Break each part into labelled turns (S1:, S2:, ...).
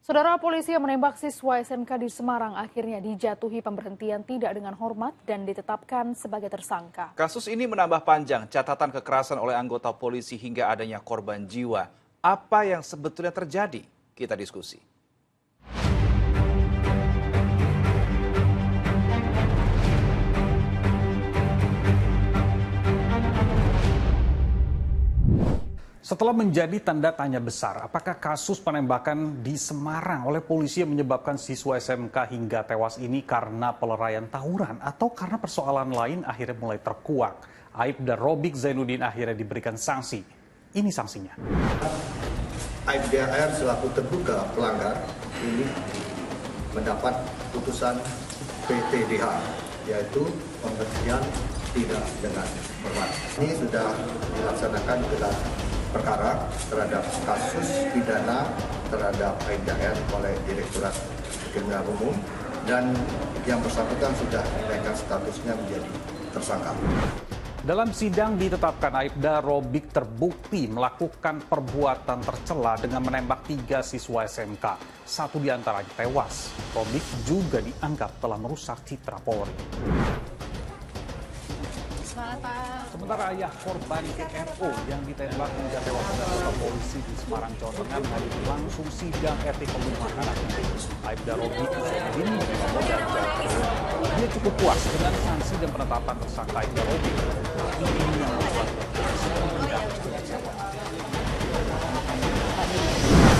S1: Saudara, polisi yang menembak siswa SMK di Semarang akhirnya dijatuhi pemberhentian tidak dengan hormat dan ditetapkan sebagai tersangka.
S2: Kasus ini menambah panjang catatan kekerasan oleh anggota polisi hingga adanya korban jiwa. Apa yang sebetulnya terjadi? Kita diskusi.
S3: Setelah menjadi tanda tanya besar, apakah kasus penembakan di Semarang oleh polisi yang menyebabkan siswa SMK hingga tewas ini karena pelerayan tawuran atau karena persoalan lain akhirnya mulai terkuak? Aibda Robik Zainuddin akhirnya diberikan sanksi. Ini sanksinya.
S4: Aibda AR selaku terduga pelanggar ini mendapat putusan PTDH, yaitu pemberhentian tidak dengan hormat. Ini sudah dilaksanakan gelar perkara terhadap kasus pidana terhadap Aibda R oleh Direktorat Kriminal Umum dan yang bersangkutan sudah dinaikkan statusnya menjadi tersangka.
S3: Dalam sidang ditetapkan Aibda Robik terbukti melakukan perbuatan tercela dengan menembak 3 siswa SMK. 1 diantaranya tewas. Robik juga dianggap telah merusak citra Polri. Sementara ayah korban KRO yang ditembak hingga tewas oleh polisi di Semarang, Jawa Tengah menghadiri langsung sidang etik pembunuhan anaknya. Aibda Robik Zainuddin di Polda Jawa Tengah. Dia cukup puas dengan sanksi dan penetapan tersangka Aibda Robik. Tapi ini yang membuat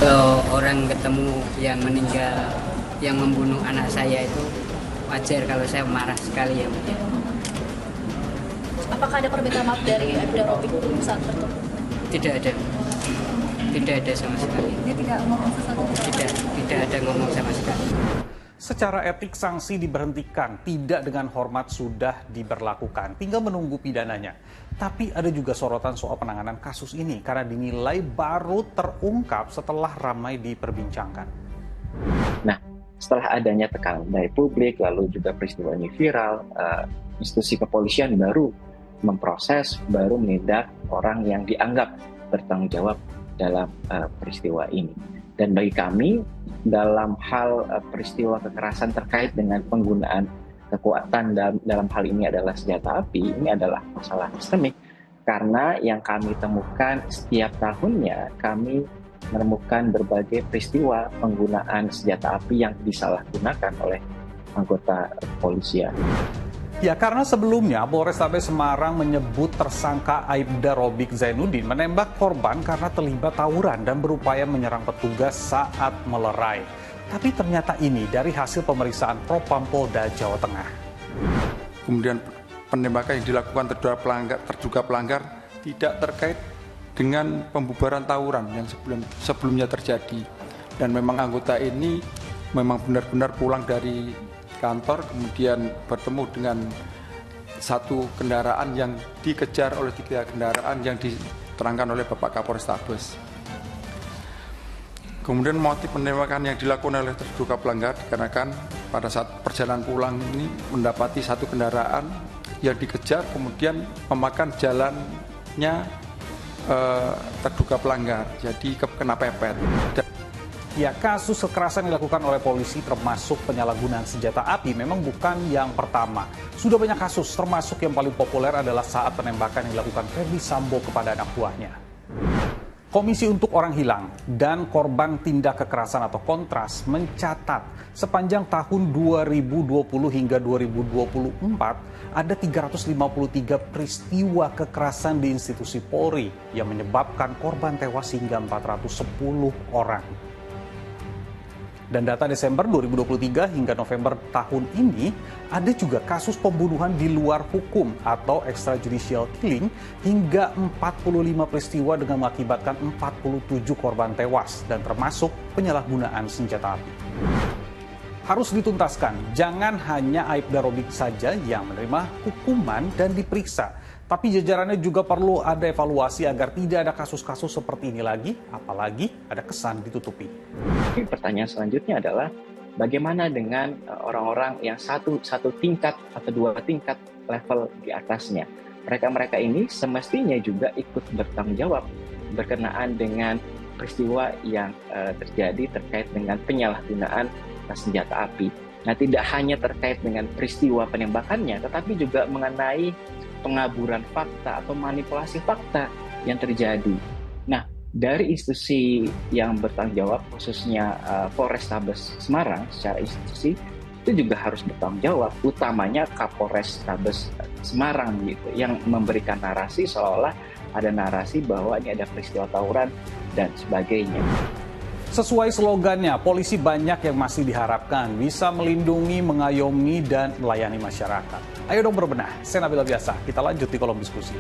S5: kalau orang ketemu yang meninggal, yang membunuh anak saya itu wajar kalau saya marah sekali ya.
S6: Apakah ada permintaan maaf dari Aibda Robik saat bertemu?
S5: Tidak ada sama sekali.
S6: Dia tidak ngomong sesuatu?
S5: Tidak ada ngomong sama sekali.
S3: Secara etik sanksi diberhentikan, tidak dengan hormat sudah diberlakukan, tinggal menunggu pidananya. Tapi ada juga sorotan soal penanganan kasus ini karena dinilai baru terungkap setelah ramai diperbincangkan.
S7: Nah, setelah adanya tekanan dari publik, lalu juga peristiwa ini viral, institusi kepolisian baru memproses, baru menindak orang yang dianggap bertanggung jawab dalam peristiwa ini. Dan bagi kami, dalam hal peristiwa kekerasan terkait dengan penggunaan kekuatan dalam hal ini adalah senjata api, ini adalah masalah sistemik. Karena yang kami temukan setiap tahunnya, kami menemukan berbagai peristiwa penggunaan senjata api yang disalahgunakan oleh anggota kepolisian.
S3: Ya, karena sebelumnya Polrestabes Semarang menyebut tersangka Aibda Robik Zainuddin menembak korban karena terlibat tawuran dan berupaya menyerang petugas saat melerai. Tapi ternyata ini dari hasil pemeriksaan Propam Polda Jawa Tengah.
S8: Kemudian penembakan yang dilakukan terduga pelanggar tidak terkait dengan pembubaran tawuran yang sebelumnya terjadi. Dan memang anggota ini memang benar-benar pulang dari kantor, kemudian bertemu dengan satu kendaraan yang dikejar oleh 3 kendaraan yang diterangkan oleh Bapak Kapolrestabes. Kemudian motif penembakan yang dilakukan oleh terduga pelanggar dikarenakan pada saat perjalanan pulang ini mendapati satu kendaraan yang dikejar, kemudian memakan jalannya terduga pelanggar, jadi kena pepet.
S3: Ya, kasus kekerasan dilakukan oleh polisi termasuk penyalahgunaan senjata api memang bukan yang pertama. Sudah banyak kasus, termasuk yang paling populer adalah saat penembakan yang dilakukan Ferdy Sambo kepada anak buahnya. Komisi untuk Orang Hilang dan Korban Tindak Kekerasan atau Kontras mencatat sepanjang tahun 2020 hingga 2024 ada 353 peristiwa kekerasan di institusi Polri yang menyebabkan korban tewas hingga 410 orang. Dan data Desember 2023 hingga November tahun ini, ada juga kasus pembunuhan di luar hukum atau extrajudicial killing hingga 45 peristiwa dengan mengakibatkan 47 korban tewas dan termasuk penyalahgunaan senjata api. Harus dituntaskan, jangan hanya Aibda Robik saja yang menerima hukuman dan diperiksa. Tapi jajarannya juga perlu ada evaluasi agar tidak ada kasus-kasus seperti ini lagi, apalagi ada kesan ditutupi.
S7: Pertanyaan selanjutnya adalah bagaimana dengan orang-orang yang satu tingkat atau 2 tingkat level di atasnya. Mereka ini semestinya juga ikut bertanggung jawab berkenaan dengan peristiwa yang terjadi terkait dengan penyalahgunaan senjata api. Nah, tidak hanya terkait dengan peristiwa penembakannya, tetapi juga mengenai pengaburan fakta atau manipulasi fakta yang terjadi. Nah, dari institusi yang bertanggung jawab, khususnya Polrestabes Semarang secara institusi, itu juga harus bertanggung jawab, utamanya Kapolrestabes Semarang gitu, yang memberikan narasi seolah ada narasi bahwa ini ada peristiwa tawuran dan sebagainya.
S3: Sesuai slogannya, polisi banyak yang masih diharapkan bisa melindungi, mengayomi, dan melayani masyarakat. Ayo dong berbenah, saya Nabila Biasa, kita lanjut di kolom diskusi.